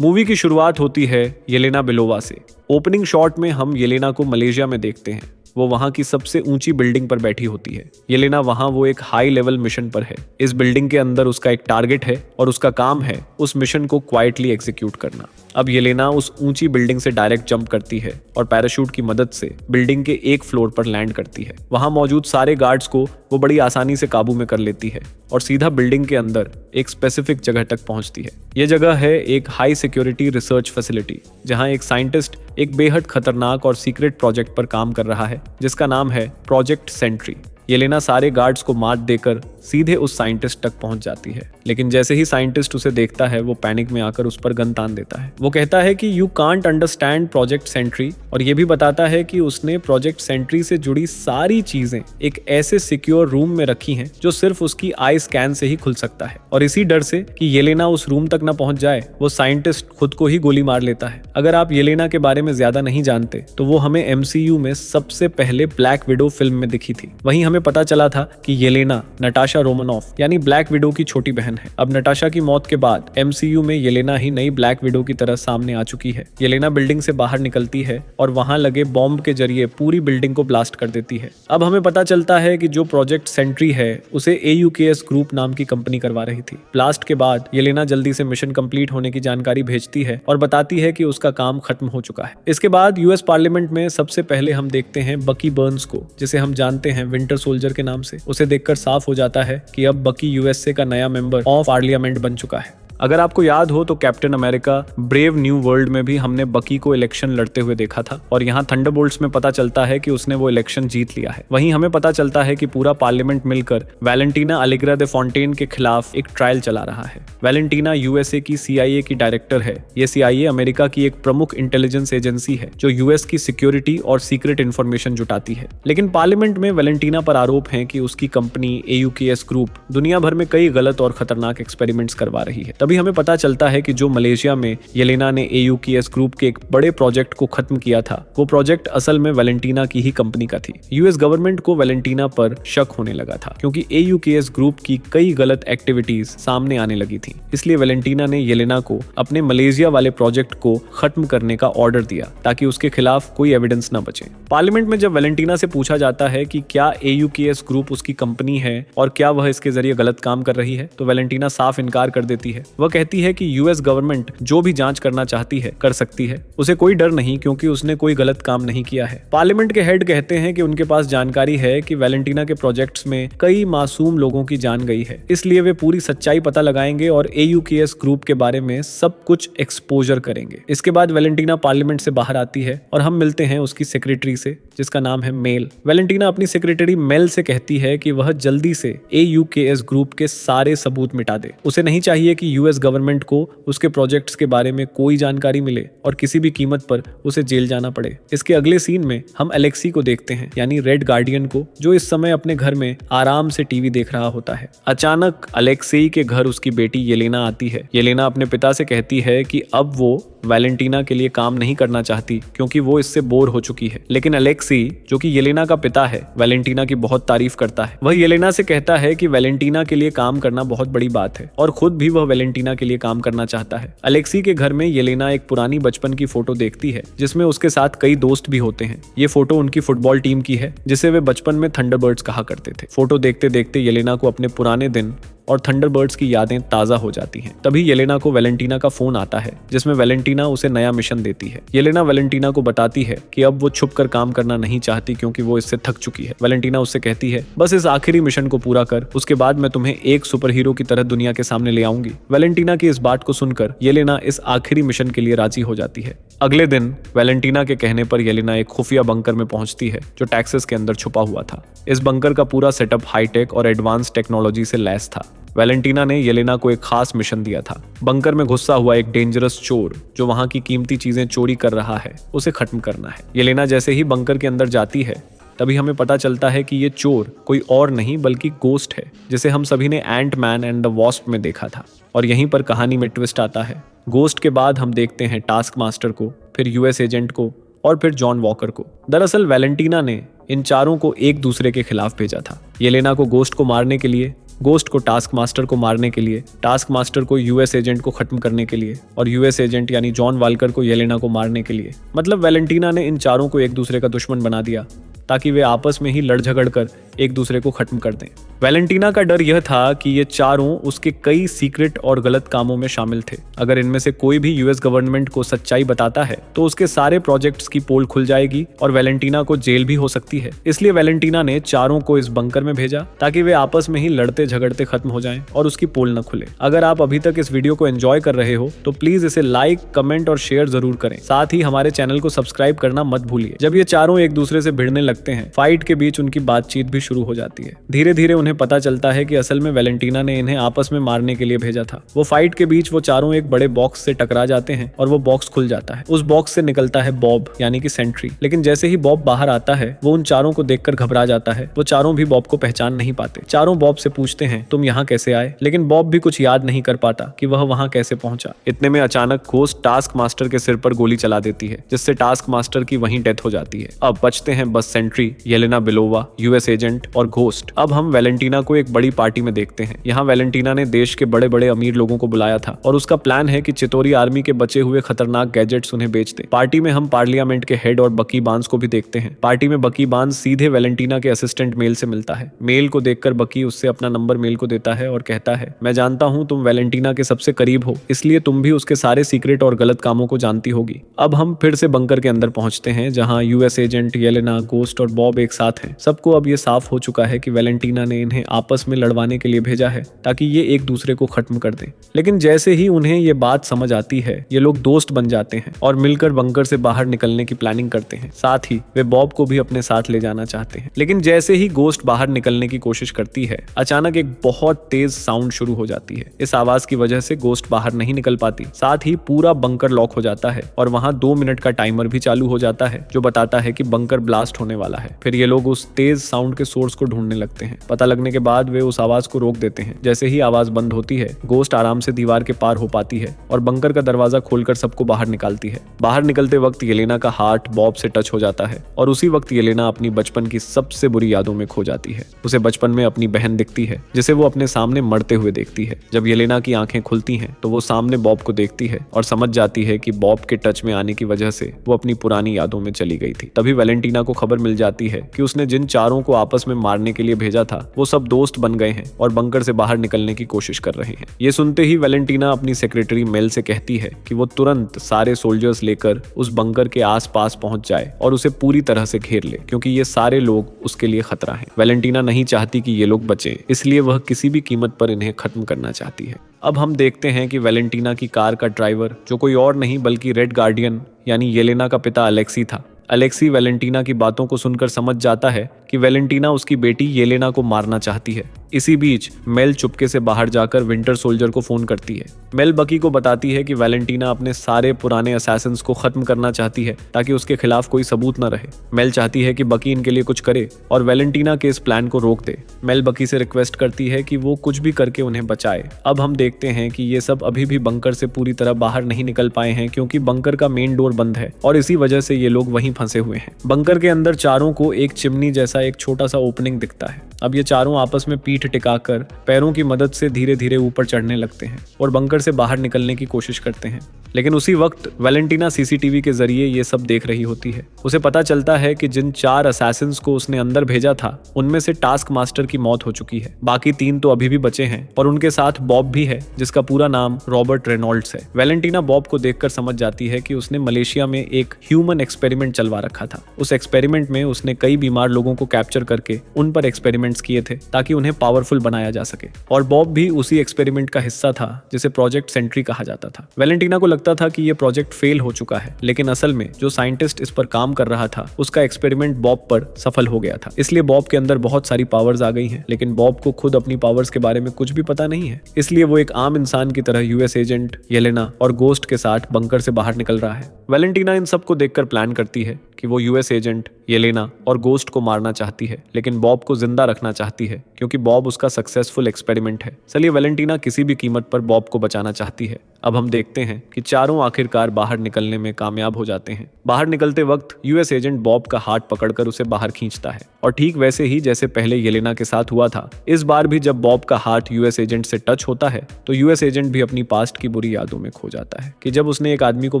Movie की शुरुआत होती है येलेना बेलोवा से। ओपनिंग शॉट में हम येलेना को मलेशिया में देखते हैं। वो वहाँ की सबसे ऊंची बिल्डिंग पर बैठी होती है। येलेना वहाँ वो एक हाई लेवल मिशन पर है। इस बिल्डिंग के अंदर उसका एक टारगेट है और उसका काम है उस मिशन को क्वाइटली एग्जीक्यूट करना। अब येलेना उस ऊंची बिल्डिंग से डायरेक्ट जंप करती है और पैराशूट की मदद से बिल्डिंग के एक फ्लोर पर लैंड करती है। वहां मौजूद सारे गार्ड्स को वो बड़ी आसानी से काबू में कर लेती है और सीधा बिल्डिंग के अंदर एक स्पेसिफिक जगह तक पहुंचती है। ये जगह है एक हाई सिक्योरिटी रिसर्च फैसिलिटी, जहां एक साइंटिस्ट एक बेहद खतरनाक और सीक्रेट प्रोजेक्ट पर काम कर रहा है जिसका नाम है प्रोजेक्ट सेंट्री। येलेना सारे गार्ड्स को मात देकर सीधे उस साइंटिस्ट तक पहुंच जाती है, लेकिन जैसे ही साइंटिस्ट उसे देखता है वो पैनिक में आकर उस पर गन तान देता है। वो कहता है कि you can't understand project sentry, और ये भी बताता है कि उसने प्रोजेक्ट सेंट्री से जुड़ी सारी चीजें एक ऐसे सिक्योर रूम में रखी हैं जो सिर्फ उसकी आई स्कैन से ही खुल सकता है। और इसी डर से कि येलेना उस रूम तक न पहुंच जाए, वो साइंटिस्ट खुद को ही गोली मार लेता है। अगर आप येलेना के बारे में ज्यादा नहीं जानते तो वो हमें MCU में सबसे पहले ब्लैक विडो फिल्म में दिखी थी। वहीं हमें पता चला था कि येलेना नटाशा रोमानॉफ यानी ब्लैक विडो की छोटी बहन है। अब नटाशा की मौत के बाद MCU में येलेना ही नई ब्लैक विडो की तरह सामने आ चुकी है। येलेना बिल्डिंग से बाहर निकलती है और वहां लगे बॉम्ब के जरिए पूरी बिल्डिंग को ब्लास्ट कर देती है। अब हमें पता चलता है कि जो प्रोजेक्ट सेंट्री है उसे AUKS ग्रुप नाम की कंपनी करवा रही थी। ब्लास्ट के बाद येलेना जल्दी से मिशन कंप्लीट होने की जानकारी भेजती है और बताती है कि उसका काम खत्म हो चुका है। इसके बाद US पार्लियामेंट में सबसे पहले हम देखते हैं बकी बर्न्स को, जिसे हम जानते हैं विंटर सोल्जर के नाम से। उसे देखकर साफ हो जाता है कि अब बकी USA का नया मेंबर ऑफ पार्लियामेंट बन चुका है। अगर आपको याद हो तो captain America brave new world में भी हमने बकी को इलेक्शन लड़ते हुए देखा था, और यहाँ थंडरबोल्ट्स में पता चलता है कि उसने वो इलेक्शन जीत लिया है। वहीं हमें पता चलता है कि पूरा पार्लियामेंट मिलकर वैलेंटीना अलेग्रा दे फॉन्टेन के खिलाफ एक ट्रायल चला रहा है। वैलेंटीना USA की CIA की डायरेक्टर है। ये CIA अमेरिका की एक प्रमुख इंटेलिजेंस एजेंसी है जो US की सिक्योरिटी और सीक्रेट इंफॉर्मेशन जुटाती है। लेकिन पार्लियामेंट में वैलेंटीना पर आरोप है कि उसकी कंपनी AUKS ग्रुप दुनिया भर में कई गलत और खतरनाक एक्सपेरिमेंट्स करवा रही है। तभी हमें पता चलता है कि जो मलेशिया में येलेना ने AUKS ग्रुप के एक बड़े प्रोजेक्ट को खत्म किया था, वो प्रोजेक्ट असल में वैलेंटीना की ही कंपनी का थी। US गवर्नमेंट को वैलेंटीना पर शक होने लगा था क्योंकि AUKS ग्रुप की कई गलत एक्टिविटीज सामने आने लगी थी। इसलिए वैलेंटीना ने येलेना को अपने मलेशिया वाले प्रोजेक्ट को खत्म करने का ऑर्डर दिया ताकि उसके खिलाफ कोई एविडेंस न बचे। पार्लियामेंट में जब वैलेंटीना से पूछा जाता है कि क्या AUKS ग्रुप उसकी कंपनी है और क्या वह इसके जरिए गलत काम कर रही है, तो वैलेंटीना साफ इनकार कर देती है। वह कहती है कि US गवर्नमेंट जो भी जांच करना चाहती है कर सकती है, उसे कोई डर नहीं क्योंकि उसने कोई गलत काम नहीं किया है। पार्लियामेंट के हेड कहते हैं कि उनके पास जानकारी है कि वैलेंटीना के प्रोजेक्ट्स में कई मासूम लोगों की जान गई है, इसलिए वे पूरी सच्चाई पता लगाएंगे और AUKS ग्रुप के बारे में सब कुछ एक्सपोजर करेंगे। इसके बाद वैलेंटीना पार्लियामेंट से बाहर आती है और हम मिलते हैं उसकी सेक्रेटरी से, जिसका नाम है मेल। वैलेंटीना अपनी सेक्रेटरी मेल से कहती है कि वह जल्दी से AUKS ग्रुप के सारे सबूत मिटा दे। उसे नहीं चाहिए कि US गवर्नमेंट को उसके प्रोजेक्ट्स के बारे में कोई जानकारी मिले और किसी भी कीमत पर उसे जेल जाना पड़े। इसके अगले सीन में हम अलेक्सी को देखते हैं, यानी रेड गार्डियन को, जो इस समय अपने घर में आराम से टीवी देख रहा होता है। अचानक अलेक्सी के घर उसकी बेटी येलेना आती है। येलेना अपने पिता से कहती है कि अब वो वैलेंटीना के लिए काम नहीं करना चाहती क्योंकि वो इससे बोर हो चुकी है। लेकिन अलेक्सी, जो कि येलेना का पिता है, वैलेंटीना की बहुत तारीफ करता है। वह येलेना से कहता है कि वैलेंटीना के लिए काम करना बहुत बड़ी बात है और खुद भी वह वैलेंटीना के लिए काम करना चाहता है। अलेक्सी के घर में येलेना एक पुरानी बचपन की फोटो देखती है जिसमें उसके साथ कई दोस्त भी होते हैं। ये फोटो उनकी फुटबॉल टीम की है जिसे वे बचपन में थंडरबर्ड्स कहा करते थे। फोटो देखते देखते येलेना को अपने पुराने दिन और थंडरबर्ड्स की यादें ताजा हो जाती हैं। तभी येलेना को वैलेंटीना का फोन आता है जिसमें वैलेंटीना उसे नया मिशन देती है। येलेना वैलेंटीना को बताती है कि अब वो छुपकर काम करना नहीं चाहती क्योंकि वो इससे थक चुकी है। वैलेंटीना उससे कहती है, बस इस आखिरी मिशन को पूरा कर, उसके बाद मैं तुम्हें एक सुपर हीरो की तरह दुनिया के सामने ले आऊंगी। वैलेंटीना की इस बात को सुनकर येलेना इस आखिरी मिशन के लिए राजी हो जाती है। अगले दिन वैलेंटीना के कहने पर येलेना एक खुफिया बंकर में पहुंचती है जो टेक्सास के अंदर छुपा हुआ था। इस बंकर का पूरा सेटअप हाईटेक और एडवांस टेक्नोलॉजी से लैस था। वैलेंटीना ने येलेना को एक खास मिशन दिया था। बंकर में घुसा हुआ एक डेंजरस चोर जो वहां की कीमती चीजें चोरी कर रहा है, उसे खत्म करना है। येलेना जैसे ही बंकर के अंदर जाती है तभी हमें पता चलता है कि ये चोर कोई और नहीं बल्कि गोस्ट है, जिसे हम सभी ने Ant Man and the wasp में देखा था। और यहीं पर कहानी में ट्विस्ट आता है। गोस्ट के बाद हम देखते हैं टास्क मास्टर को, फिर US एजेंट को और फिर जॉन वॉकर को। दरअसल वैलेंटीना ने इन चारों को एक दूसरे के खिलाफ भेजा था। येलेना को गोस्ट को मारने के लिए, गोस्ट को टास्क मास्टर को मारने के लिए, टास्क मास्टर को यूएस एजेंट को खत्म करने के लिए और यूएस एजेंट यानी जॉन वाल्कर को येलेना को मारने के लिए। मतलब वैलेंटीना ने इन चारों को एक दूसरे का दुश्मन बना दिया ताकि वे आपस में ही लड़ झगड़ कर एक दूसरे को खत्म कर दें। वैलेंटीना का डर यह था कि ये चारों उसके कई सीक्रेट और गलत कामों में शामिल थे। अगर इनमें से कोई भी यूएस गवर्नमेंट को सच्चाई बताता है तो उसके सारे प्रोजेक्ट्स की पोल खुल जाएगी और वैलेंटीना को जेल भी हो सकती है। इसलिए वैलेंटीना ने चारों को इस बंकर में भेजा ताकि वे आपस में ही लड़ते झगड़ते खत्म हो जाएं और उसकी पोल न खुले। अगर आप अभी तक इस वीडियो को एंजॉय कर रहे हो तो प्लीज इसे लाइक, कमेंट और शेयर जरूर करें। साथ ही हमारे चैनल को सब्सक्राइब करना मत भूलिए। जब ये चारों एक दूसरे से भिड़ने लगते हैं, फाइट के बीच उनकी बातचीत भी शुरू हो जाती है। धीरे धीरे उन्हें पता चलता है कि असल में वैलेंटीना ने इन्हें आपस में मारने के लिए भेजा था। वो फाइट के बीच वो चारों एक बड़े बॉक्स से टकरा जाते हैं और वो बॉक्स खुल जाता है। उस बॉक्स से निकलता है बॉब यानी कि सेंट्री। लेकिन जैसे ही बॉब बाहर आता है वो उन चारों को देखकर घबरा जाता है। वो चारों भी बॉब को पहचान नहीं पाते। चारों बॉब से पूछते हैं तुम यहाँ कैसे आए, लेकिन बॉब भी कुछ याद नहीं कर पाता कि वह वहाँ कैसे पहुंचा। इतने में अचानक गोस्ट टास्क मास्टर के सिर पर गोली चला देती है जिससे टास्क मास्टर की वहीं डेथ हो जाती है। अब बचते हैं बस Sentry, Yelena Belova, US agent और घोस्ट। अब हम वैलेंटीना को एक बड़ी पार्टी में देखते हैं। यहाँ वैलेंटीना ने देश के बड़े बड़े अमीर लोगों को बुलाया था और उसका प्लान है कि चितोरी आर्मी के बचे हुए खतरनाक गैजेट्स उन्हें बेच दे। पार्टी में हम पार्लियामेंट के हेड और बकी बार्न्स को भी देखते हैं। पार्टी में बकी बार्न्स सीधे वैलेंटीना के असिस्टेंट मेल से मिलता है। मेल को देखकर बकी उससे अपना नंबर मेल को देता है और कहता है मैं जानता हूँ तुम वैलेंटीना के सबसे करीब हो, इसलिए तुम भी उसके सारे सीक्रेट और गलत कामों को जानती होगी। अब हम फिर से बंकर के अंदर पहुंचते हैं जहाँ यूएस एजेंट, येलेना, गोस्ट और बॉब एक साथ हैं। सबको अब ये साफ हो चुका है कि वैलेंटीना ने इन्हें आपस में लड़वाने के लिए भेजा है ताकि ये एक दूसरे को खत्म कर दें। लेकिन जैसे ही उन्हें ये बात समझ आती है ये लोग दोस्त बन जाते हैं और मिलकर बंकर से बाहर निकलने की प्लानिंग करते हैं। साथ ही वे बॉब को भी अपने साथ ले जाना चाहते हैं। लेकिन जैसे ही गोस्ट बाहर निकलने की कोशिश करती है अचानक एक बहुत तेज साउंड शुरू हो जाती है। इस आवाज की वजह से गोस्ट बाहर नहीं निकल पाती। साथ ही पूरा बंकर लॉक हो जाता है और वहां 2 मिनट का टाइमर भी चालू हो जाता है जो बताता है कि बंकर ब्लास्ट होने वाला है। फिर ये लोग उस तेज साउंड के सोर्स को ढूंढने लगते हैं। पता लगने के बाद वे उस आवाज को रोक देते हैं। जैसे ही आवाज बंद होती है गोस्ट आराम से दीवार के पार हो पाती है और बंकर का दरवाजा खोलकर सबको बाहर निकालती है। बाहर निकलते वक्त येलेना का हार्ट बॉब से टच हो जाता है और उसी वक्त येलेना अपनी बचपन की सबसे बुरी यादों में खो जाती है। उसे बचपन में अपनी बहन दिखती है जिसे वो अपने सामने मरते हुए देखती है। जब येलेना की आंखें खुलती हैं तो वो सामने बॉब को देखती है और समझ जाती है कि बॉब के टच में आने की वजह से वो अपनी पुरानी यादों में चली गई थी। तभी वैलेंटीना को खबर मिल जाती है कि उसने जिन चारों को आपस में मारने के लिए भेजा था वो सब दोस्त बन गए हैं और बंकर से बाहर निकलने की कोशिश कर रहे हैं। ये सुनते ही वैलेंटीना अपनी सेक्रेटरी मेल से कहती है कि वो तुरंत सारे सोल्जर्स लेकर उस बंकर के आसपास पहुंच जाए और उसे पूरी तरह से घेर ले क्योंकि ये सारे लोग उसके लिए खतरा हैं। वैलेंटीना नहीं चाहती कि ये लोग बचें, इसलिए वह किसी भी कीमत पर इन्हें खत्म करना चाहती है। अब हम देखते हैं कि वैलेंटीना की कार का ड्राइवर जो कोई और नहीं बल्कि रेड गार्डियन यानी येलेना का पिता अलेक्सी था। अलेक्सी वैलेंटीना की बातों को सुनकर समझ जाता है कि वैलेंटीना उसकी बेटी येलेना को मारना चाहती है। इसी बीच मेल चुपके से बाहर जाकर विंटर सोल्जर को फोन करती है। मेल बकी को बताती है कि वैलेंटीना अपने सारे पुराने असैसिन्स को खत्म करना चाहती है ताकि उसके खिलाफ कोई सबूत न रहे। मेल चाहती है कि बकी इनके लिए कुछ करे और वैलेंटीना के इस प्लान को रोक दे। मेल बकी से रिक्वेस्ट करती है कि वो कुछ भी करके उन्हें बचाए। अब हम देखते हैं कि ये सब अभी भी बंकर से पूरी तरह बाहर नहीं निकल पाए हैं क्योंकि बंकर का मेन डोर बंद है और इसी वजह से ये लोग वहीं फंसे हुए हैं। बंकर के अंदर चारों को एक चिमनी जैसा एक छोटा सा ओपनिंग दिखता है। अब ये चारों आपस में पीठ टिकाकर पैरों की मदद से धीरे धीरे ऊपर चढ़ने लगते हैं और बंकर से बाहर निकलने की कोशिश करते हैं। लेकिन उसी वक्त वैलेंटीना सीसीटीवी के जरिए ये सब देख रही होती है। उसे पता चलता है कि जिन 4 असैसिन्स को उसने अंदर भेजा था उनमें से टास्क मास्टर की मौत हो चुकी है। बाकी 3 तो अभी भी बचे हैं और उनके साथ बॉब भी है जिसका पूरा नाम रॉबर्ट रेनॉल्ड्स है। वैलेंटीना बॉब को देखकर समझ जाती है कि उसने मलेशिया में एक ह्यूमन एक्सपेरिमेंट चलवा रखा था। उस एक्सपेरिमेंट में उसने कई बीमार लोगों को कैप्चर करके उन पर एक्सपेरिमेंट्स किए थे ताकि उन्हें पावरफुल बनाया जा सके और बॉब भी उसी एक्सपेरिमेंट का हिस्सा था जिसे प्रोजेक्ट सेंट्री कहा जाता था। वैलेंटीना को लगता था कि ये प्रोजेक्ट फेल हो चुका है, लेकिन असल में जो साइंटिस्ट इस पर काम कर रहा था उसका एक्सपेरिमेंट बॉब पर सफल हो गया था। इसलिए बॉब के अंदर बहुत सारी पावर्स आ गई हैं, लेकिन बॉब को खुद अपनी पावर्स के बारे में कुछ भी पता नहीं है। इसलिए वो एक आम इंसान की तरह यूएस एजेंट, येलेना और गोस्ट के साथ बंकर से बाहर निकल रहा है। वैलेंटीना इन सबको देखकर प्लान करती है कि वो यूएस एजेंट, येलेना और गोस्ट को मारना चाहती है, लेकिन बॉब को जिंदा रखना चाहती है क्योंकि बॉब उसका सक्सेसफुल एक्सपेरिमेंट है। चलिए वैलेंटीना किसी भी कीमत पर बॉब को बचाना चाहती है। अब हम देखते हैं कि चारों आखिरकार बाहर निकलने में कामयाब हो जाते हैं। बाहर निकलते वक्त यूएस एजेंट बॉब का हाथ पकड़कर उसे बाहर खींचता है और ठीक वैसे ही जैसे पहले येलेना के साथ हुआ था, इस बार भी जब बॉब का हाथ यूएस एजेंट से टच होता है तो यूएस एजेंट भी अपनी पास्ट की बुरी यादों में खो जाता है कि जब उसने एक आदमी को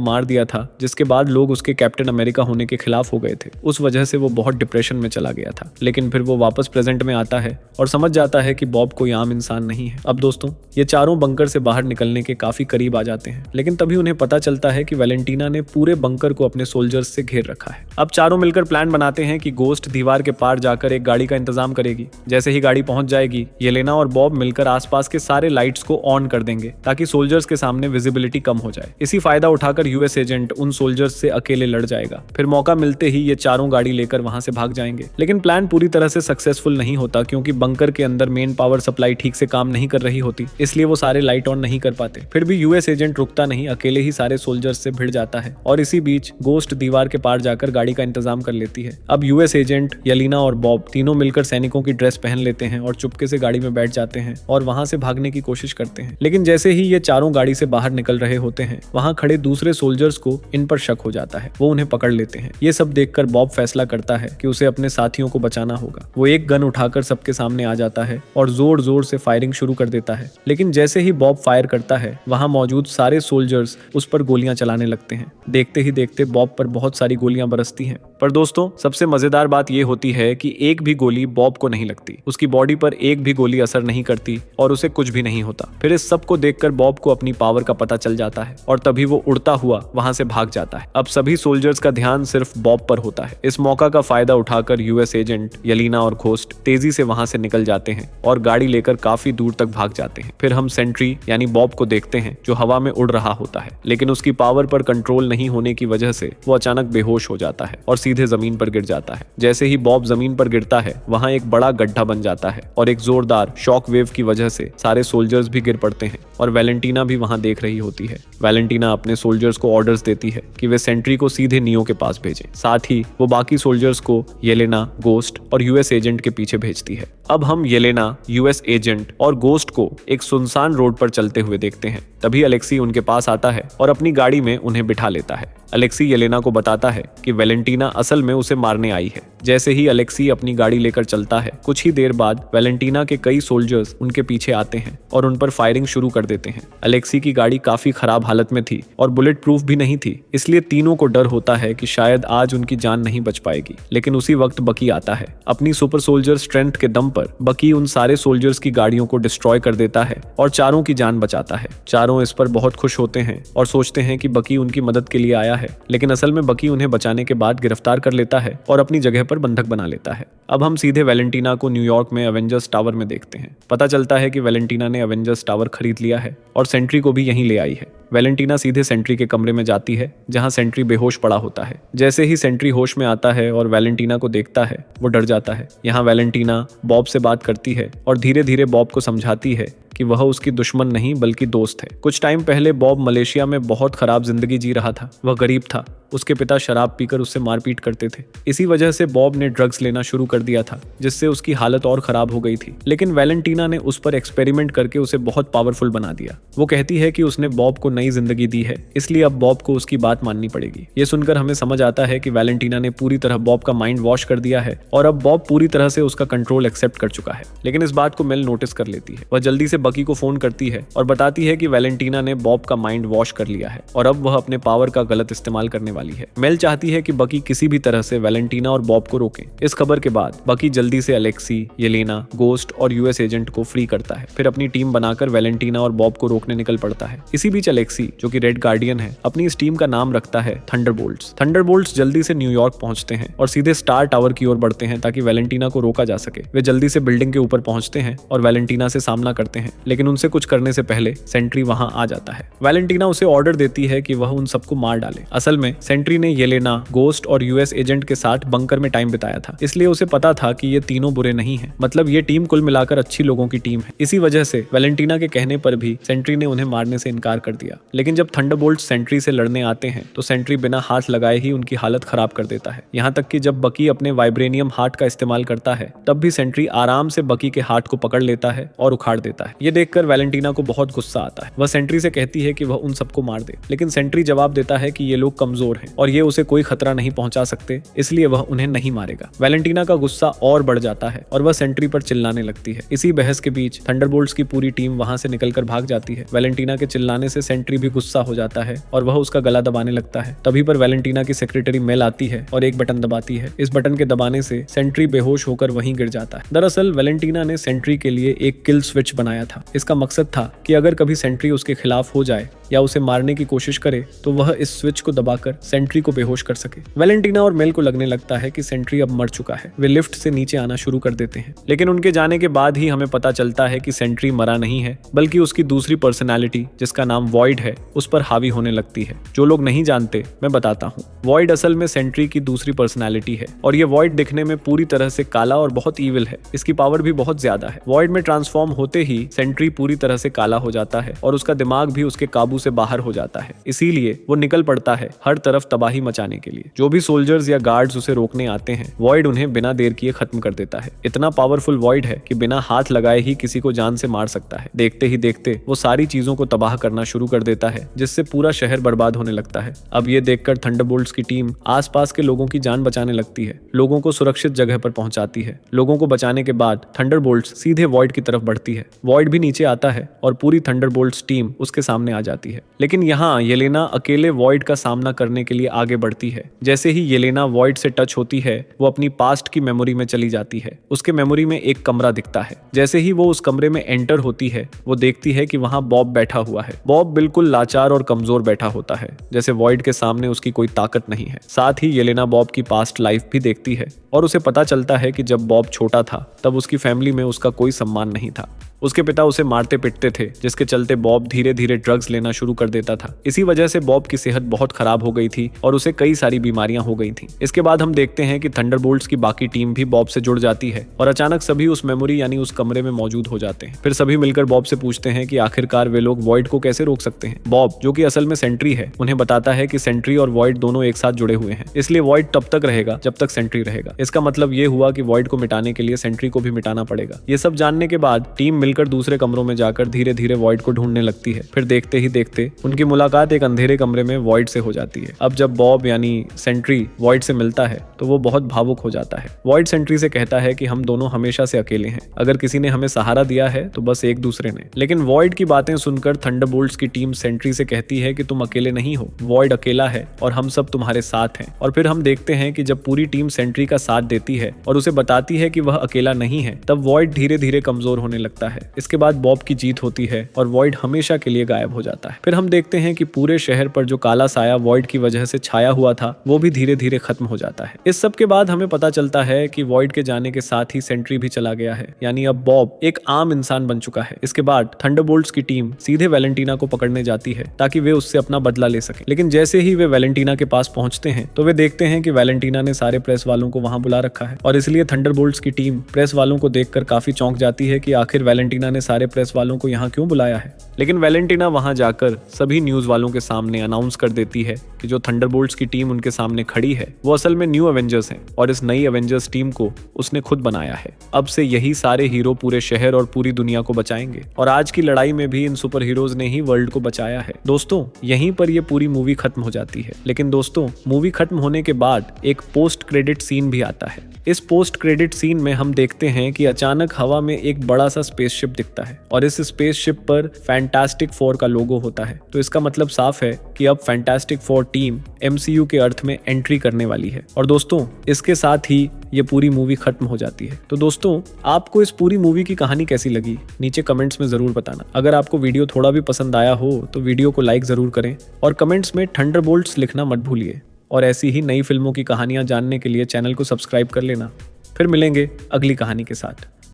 मार दिया था जिसके बाद लोग उसके कैप्टन अमेरिका होने के खिलाफ हो गए थे। उस वजह से वो बहुत डिप्रेशन में चला गया था, लेकिन फिर वो वापस प्रेजेंट में आता है और समझ जाता है कि बॉब कोई आम इंसान नहीं है। अब दोस्तों, ये चारों बंकर से बाहर निकलने के काफी करीब आ जाते हैं, लेकिन तभी उन्हें पता चलता है कि वैलेंटीना ने पूरे बंकर को अपने सोल्जर्स से घेर रखा है। अब चारों मिलकर प्लान बनाते हैं कि गोस्ट दीवार के पार जाकर एक गाड़ी का इंतजाम करेगी। जैसे ही गाड़ी पहुंच जाएगी, येलेना और बॉब मिलकर आसपास के सारे लाइट्स को ऑन कर देंगे ताकि सोल्जर्स के सामने विजिबिलिटी कम हो जाए। इसी फायदा उठाकर यूएस एजेंट उन सोल्जर्स से अकेले लड़ जाएगा। फिर मौका मिलते ही ये चारों गाड़ी लेकर वहां से भाग जाएंगे, लेकिन प्लान पूरी तरह से सक्सेसफुल नहीं होता क्योंकि बंकर के अंदर मेन पावर सप्लाई ठीक से काम नहीं कर रही होती, इसलिए वो सारे लाइट ऑन नहीं कर पाते। फिर भी यूएस एजेंट रुकता नहीं, अकेले ही सारे सोल्जर्स से भिड़ जाता है और इसी बीच गोस्ट दीवार के पार जाकर गाड़ी का इंतजाम कर लेती है। अब यूएस एजेंट, येलेना और बॉब तीनों मिलकर सैनिकों की ड्रेस पहन लेते हैं और चुपके से गाड़ी में बैठ जाते हैं और वहां से भागने की कोशिश करते हैं। लेकिन जैसे ही ये चारों गाड़ी से बाहर निकल रहे होते हैं, वहां खड़े दूसरे सोल्जर्स को इन पर शक हो जाता है। वो उन्हें पकड़ लेते हैं। ये सब देखकर बॉब फैसला करता है कि उसे अपने साथियों को बचाना होगा। वो एक गन उठाकर सबके सामने आ जाता है और जोर जोर से फायरिंग शुरू कर देता है। लेकिन जैसे ही बॉब फायर करता है, वहां मौजूद सारे सोल्जर्स उस पर गोलियां चलाने लगते हैं। देखते ही देखते बॉब पर बहुत सारी गोलियां बरसती हैं। पर दोस्तों, सबसे मजेदार बात यह होती है कि एक भी गोली बॉब को नहीं लगती। उसकी बॉडी पर एक भी गोली असर नहीं करती और उसे कुछ भी नहीं होता। फिर इस सब को देखकर बॉब को अपनी पावर का पता चल जाता है और तभी वो उड़ता हुआ वहां से भाग जाता है। अब सभी सोल्जर्स का ध्यान सिर्फ बॉब पर होता है। इस मौका का फायदा उठाकर यूएस एजेंट, येलेना और घोस्ट तेजी से वहां से निकल जाते हैं और गाड़ी लेकर काफी दूर तक भाग जाते हैं। फिर हम सेंट्री यानी बॉब को देखते हैं जो हवा में उड़ रहा होता है, लेकिन उसकी पावर पर कंट्रोल नहीं होने की वजह से वो अचानक बेहोश हो जाता है और सीधे जमीन पर गिर जाता है। जैसे ही बॉब जमीन पर गिरता है, वहां एक बड़ा गड्ढा बन जाता है और एक जोरदार शॉक वेव की वजह से सारे सोल्जर्स भी गिर पड़ते हैं और वैलेंटीना भी वहां देख रही होती है। वैलेंटीना अपने सोल्जर्स को ऑर्डर्स देती है कि वे सेंट्री को सीधे नियो के पास भेजें। साथ ही वो बाकी सोल्जर्स को येलेना, गोस्ट और यूएस एजेंट के पीछे भेजती है। अब हम येलेना, यूएस एजेंट और गोस्ट को एक सुनसान रोड पर चलते हुए देखते हैं। तभी अलेक्सी उनके पास आता है और अपनी गाड़ी में उन्हें बिठा लेता है। अलेक्सी येलेना को बताता है कि वैलेंटीना असल में उसे मारने आई है। जैसे ही अलेक्सी अपनी गाड़ी लेकर चलता है, कुछ ही देर बाद वैलेंटीना के कई सोल्जर्स उनके पीछे आते हैं और उन पर फायरिंग शुरू कर देते हैं। अलेक्सी की गाड़ी काफी खराब हालत में थी और बुलेट प्रूफ भी नहीं थी, इसलिए तीनों को डर होता है कि शायद आज उनकी जान नहीं बच पाएगी। लेकिन उसी वक्त बकी आता है। अपनी सुपर सोल्जर स्ट्रेंथ के दम पर बकी उन सारे सोल्जर्स की गाड़ियों को डिस्ट्रॉय कर देता है और चारों की जान बचाता है। चारों इस पर बहुत खुश होते हैं और सोचते हैं कि बकी उनकी मदद के लिए आया है, लेकिन असल में बकी उन्हें बचाने के बाद गिरफ्तार कर लेता है और अपनी जगह पर बंधक बना लेता है। अब हम सीधे वैलेंटीना को न्यूयॉर्क में एवेंजर्स टावर में देखते हैं। पता चलता है कि वैलेंटीना ने एवेंजर्स टावर खरीद लिया है और सेंट्री को भी यहीं ले आई है। वैलेंटीना सीधे सेंट्री के कमरे में जाती है जहां सेंट्री बेहोश पड़ा होता है। जैसे ही सेंट्री होश में आता है और वैलेंटीना को देखता है, वो डर जाता है। यहाँ वैलेंटीना बॉब से बात करती है और धीरे धीरे बॉब को समझाती है कि वह उसकी दुश्मन नहीं बल्कि दोस्त है। कुछ टाइम पहले बॉब मलेशिया में बहुत खराब जिंदगी जी रहा था। वह गरीब था। उसके पिता शराब पीकर उससे मारपीट करते थे। इसी वजह से बॉब ने ड्रग्स लेना शुरू कर दिया था, जिससे उसकी हालत और खराब हो गई थी। लेकिन वैलेंटीना ने उस पर एक्सपेरिमेंट करके उसे बहुत पावरफुल बना दिया। वो कहती है कि उसने बॉब को नई जिंदगी दी है, इसलिए अब बॉब को उसकी बात माननी पड़ेगी। ये सुनकर हमें समझ आता है कि वैलेंटीना ने पूरी तरह बॉब का माइंड वॉश कर दिया है और अब बॉब पूरी तरह से उसका कंट्रोल एक्सेप्ट कर चुका है। लेकिन इस बात को मेल नोटिस कर लेती है। वह जल्दी से बकी को फोन करती है और बताती है कि वैलेंटीना ने बॉब का माइंड वॉश कर लिया है और अब वह अपने पावर का गलत इस्तेमाल करने वाली है। मेल चाहती है कि बकी किसी भी तरह से वैलेंटीना और बॉब को रोके। इस खबर के बाद बकी जल्दी से अलेक्सी, येलेना, गोस्ट और यूएस एजेंट को फ्री करता है। फिर अपनी टीम बनाकर वैलेंटीना और बॉब को रोकने निकल पड़ता है। इसी बीच अलेक्सी, जो कि रेड गार्डियन है, अपनी इस टीम का नाम रखता है थंडरबोल्ट्स। थंडरबोल्ट्स जल्दी से न्यूयॉर्क पहुंचते हैं और सीधे स्टार टावर की ओर बढ़ते हैं ताकि वैलेंटीना को रोका जा सके। वे जल्दी से बिल्डिंग के ऊपर पहुंचते हैं और वैलेंटीना से सामना करते हैं, लेकिन उनसे कुछ करने से पहले सेंट्री वहां आ जाता है। वैलेंटीना उसे ऑर्डर देती है कि वह उन सबको मार डाले। असल में सेंट्री ने येलेना, गोस्ट और यूएस एजेंट के साथ बंकर में टाइम बिताया था, इसलिए उसे पता था कि ये तीनों बुरे नहीं हैं। मतलब ये टीम कुल मिलाकर अच्छी लोगों की टीम है। इसी वजह से वैलेंटीना के कहने पर भी सेंट्री ने उन्हें मारने से इनकार कर दिया। लेकिन जब थंडरबोल्ट सेंट्री से लड़ने आते हैं तो सेंट्री बिना हाथ लगाए ही उनकी हालत खराब कर देता है। यहाँ तक कि जब बकी अपने वाइब्रेनियम हार्ट का इस्तेमाल करता है तब भी सेंट्री आराम से बकी के हार्ट को पकड़ लेता है और उखाड़ देता है। ये देखकर वैलेंटीना को बहुत गुस्सा आता है। वह सेंट्री से कहती है कि वह उन सबको मार दे, लेकिन सेंट्री जवाब देता है कि ये लोग कमजोर हैं और ये उसे कोई खतरा नहीं पहुंचा सकते, इसलिए वह उन्हें नहीं मारेगा। वैलेंटीना का गुस्सा और बढ़ जाता है और वह सेंट्री पर चिल्लाने लगती है। इसी बहस के बीच थंडरबोल्ट्स की पूरी टीम वहां से निकलकर भाग जाती है। वैलेंटीना के चिल्लाने से सेंट्री भी गुस्सा हो जाता है और वह उसका गला दबाने लगता है। तभी पर वैलेंटीना की सेक्रेटरी मेल आती है और एक बटन दबाती है। इस बटन के दबाने से सेंट्री बेहोश होकर वहीं गिर जाता है। दरअसल वैलेंटीना ने सेंट्री के लिए एक किल स्विच बनाया था। इसका मकसद था कि अगर कभी सेंट्री उसके खिलाफ हो जाए या उसे मारने की कोशिश करे तो वह इस स्विच को दबाकर सेंट्री को बेहोश कर सके। वैलेंटीना और मेल को लगने लगता है कि सेंट्री अब मर चुका है। वे लिफ्ट से नीचे आना शुरू कर देते हैं, लेकिन उनके जाने के बाद ही हमें पता चलता है कि सेंट्री मरा नहीं है, बल्कि उसकी दूसरी पर्सनैलिटी जिसका नाम वॉइड है उस पर हावी होने लगती है। जो लोग नहीं जानते मैं बताता हूँ। वॉइड असल में सेंट्री की दूसरी पर्सनैलिटी है और ये वॉइड दिखने में पूरी तरह से काला और बहुत ईविल है। इसकी पावर भी बहुत ज्यादा है। वॉइड में ट्रांसफॉर्म होते ही सेंट्री पूरी तरह से काला हो जाता है और उसका दिमाग भी उसके काबू से बाहर हो जाता है। इसीलिए वो निकल पड़ता है हर तरफ तबाही मचाने के लिए। जो भी सोल्जर्स या गार्ड्स उसे रोकने आते हैं वॉइड उन्हें बिना देर किए खत्म कर देता है। इतना पावरफुल वॉइड है कि बिना हाथ लगाए ही किसी को जान से मार सकता है। देखते ही देखते वो सारी चीजों को तबाह करना शुरू कर देता है, जिससे पूरा शहर बर्बाद होने लगता है। अब ये देखकर थंडरबोल्ट्स की टीम आसपास के लोगों की जान बचाने लगती है, लोगों को सुरक्षित जगह पर पहुंचाती है। लोगों को बचाने के बाद थंडरबोल्ट्स सीधे वॉइड की तरफ बढ़ती है। वॉइड भी नीचे आता है और पूरी थंडरबोल्ट्स टीम उसके सामने आ जाती है। लेकिन यहाँ येलेना अकेले वॉइड का सामना करने के लिए आगे बढ़ती है। जैसे ही येलेना वॉइड से टच होती है वो अपनी पास्ट की मेमोरी में चली जाती है। उसके मेमोरी में एक कमरा दिखता है। जैसे ही वो उस कमरे में एंटर होती है वो देखती है कि वहाँ बॉब बैठा हुआ है। बॉब बिल्कुल लाचार और कमजोर बैठा होता है, जैसे वॉइड के सामने उसकी कोई ताकत नहीं है। साथ ही येलेना बॉब की पास्ट लाइफ भी देखती है और उसे पता चलता है कि जब बॉब छोटा था तब उसकी फैमिली में उसका कोई सम्मान नहीं था। उसके पिता उसे मारते पिटते थे, जिसके चलते बॉब धीरे धीरे ड्रग्स लेना शुरू कर देता था। इसी वजह से बॉब की सेहत बहुत खराब हो गई थी और उसे कई सारी बीमारियां हो गई थीं। इसके बाद हम देखते हैं कि थंडरबोल्ट्स की बाकी टीम भी बॉब से जुड़ जाती है और अचानक सभी उस मेमोरी यानी उस कमरे में मौजूद हो जाते हैं। फिर सभी मिलकर बॉब से पूछते हैं कि आखिरकार वे लोग वॉइड को कैसे रोक सकते हैं। बॉब, जो कि असल में सेंट्री है, उन्हें बताता है कि सेंट्री और वॉइड दोनों एक साथ जुड़े हुए हैं, इसलिए वॉइड तब तक रहेगा जब तक सेंट्री रहेगा। इसका मतलब ये हुआ कि वॉइड को मिटाने के लिए सेंट्री को भी मिटाना पड़ेगा। ये सब जानने के बाद टीम मिलकर दूसरे कमरों में जाकर धीरे धीरे वॉइड को ढूंढने लगती है। फिर देखते ही देखते उनकी मुलाकात एक अंधेरे कमरे में वॉइड से हो जाती है। अब जब बॉब यानी सेंट्री वॉइड से मिलता है तो वो बहुत भावुक हो जाता है। वॉइड सेंट्री से कहता है कि हम दोनों हमेशा से अकेले हैं, अगर किसी ने हमें सहारा दिया है तो बस एक दूसरे ने। लेकिन वॉइड की बातें सुनकर थंडरबोल्ट्स की टीम सेंट्री से कहती है कि तुम अकेले नहीं हो, वॉइड अकेला है और हम सब तुम्हारे साथ हैं। और फिर हम देखते हैं कि जब पूरी टीम सेंट्री का साथ देती है और उसे बताती है कि वह अकेला नहीं है, तब वॉइड धीरे धीरे कमजोर होने लगता है। इसके बाद बॉब की जीत होती है और वॉइड हमेशा के लिए गायब हो जाता है। फिर हम देखते हैं कि पूरे शहर पर जो काला साया वॉइड की वजह से छाया हुआ था वो भी धीरे धीरे खत्म हो जाता है। इस सब के बाद हमें पता चलता है कि वॉइड के जाने के साथ ही सेंट्री भी चला गया है, यानी अब बॉब एक आम इंसान बन चुका है। इसके बाद थंडरबोल्ट्स की टीम सीधे वैलेंटीना को पकड़ने जाती है ताकि वे उससे अपना बदला ले सके। लेकिन जैसे ही वे वैलेंटीना के पास पहुंचते हैं तो वे देखते हैं कि वैलेंटीना ने सारे प्रेस वालों को वहां बुला रखा है और इसलिए थंडरबोल्ट्स की टीम प्रेस वालों को देखकर काफी चौंक जाती है कि आखिर वैलेंटीना ने सारे प्रेस वालों को यहाँ क्यों बुलाया है। लेकिन वैलेंटीना वहां जाकर सभी न्यूज वालों के सामने अनाउंस कर देती है कि जो थंडरबोल्ट्स की टीम उनके सामने खड़ी है वो असल में न्यू एवेंजर्स हैं और इस नई एवेंजर्स टीम को उसने खुद बनाया है। अब से यही सारे हीरो पूरे शहर और पूरी दुनिया को बचाएंगे और आज की लड़ाई में भी इन सुपर हीरोज ने ही वर्ल्ड को बचाया है। दोस्तों, यहीं पर ये पूरी मूवी खत्म हो जाती है। लेकिन दोस्तों, मूवी खत्म होने के बाद एक पोस्ट क्रेडिट सीन भी आता है। इस पोस्ट क्रेडिट सीन में हम देखते हैं कि अचानक हवा में एक बड़ा सा स्पेसशिप दिखता है और इस स्पेसशिप पर फैंटास्टिक फोर का लोगो होता है। तो इसका मतलब साफ है कि अब फैंटास्टिक फोर टीम MCU के अर्थ में एंट्री करने वाली है। और दोस्तों, इसके साथ ही ये पूरी मूवी खत्म हो जाती है। तो दोस्तों, आपको इस पूरी मूवी की कहानी कैसी लगी नीचे कमेंट्स में जरूर बताना। अगर आपको वीडियो थोड़ा भी पसंद आया हो तो वीडियो को लाइक जरूर करें और कमेंट्स में थंडरबोल्ट्स लिखना मत भूलिए। और ऐसी ही नई फिल्मों की कहानियां जानने के लिए चैनल को सब्सक्राइब कर लेना। फिर मिलेंगे अगली कहानी के साथ।